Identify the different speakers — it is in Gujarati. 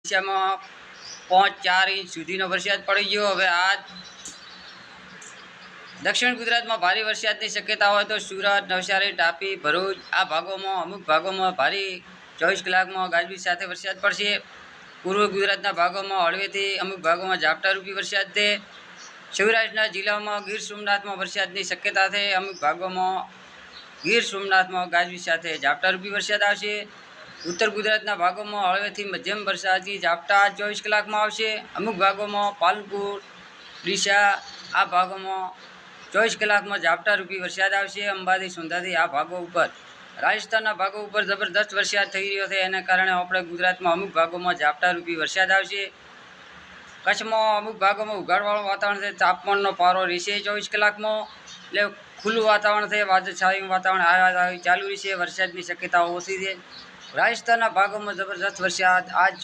Speaker 1: દિશામાં 5-4 ઇંચ સુધીનો વરસાદ પડી ગયો। હવે આજ દક્ષિણ ગુજરાતમાં ભારે વરસાદની શક્યતા હોય તો સુરત, નવસારી, તાપી, ભરૂચ આ ભાગોમાં અમુક ભાગોમાં ભારે 24 કલાકમાં ગાજવીજ સાથે વરસાદ પડશે। પૂર્વ ગુજરાતના ભાગોમાં હળવેથી અમુક ભાગોમાં ઝાપટારૂપી વરસાદ છે। સૌરાષ્ટ્રના જિલ્લાઓમાં ગીર સોમનાથમાં વરસાદની શક્યતા છે। અમુક ભાગોમાં ગીર સોમનાથમાં ગાજવીજ સાથે ઝાપટારૂપી વરસાદ આવશે। ઉત્તર ગુજરાતના ભાગોમાં હળવેથી મધ્યમ વરસાદી ઝાપટા 24 કલાકમાં આવશે। અમુક ભાગોમાં પાલનપુર, ડીસા આ ભાગોમાં 24 કલાકમાં ઝાપટારૂપી વરસાદ આવશે। અંબાજી, સુંધાજી આ ભાગો ઉપર, રાજસ્થાનના ભાગો ઉપર જબરદસ્ત વરસાદ થઈ રહ્યો છે, એના કારણે આપણે ગુજરાતમાં અમુક ભાગોમાં ઝાપટારૂપી વરસાદ આવશે। કચ્છમાં અમુક ભાગોમાં ઉઘાડવાળું વાતાવરણ છે, તાપમાનનો પારો રહેશે 24 કલાકમાં, એટલે ખુલ્લું વાતાવરણ છે, વાદળછાયું વાતાવરણ ચાલુ રહેશે, વરસાદની શક્યતાઓ ઓછી છે। રાજસ્થાનના ભાગોમાં જબરદસ્ત વરસાદ આજ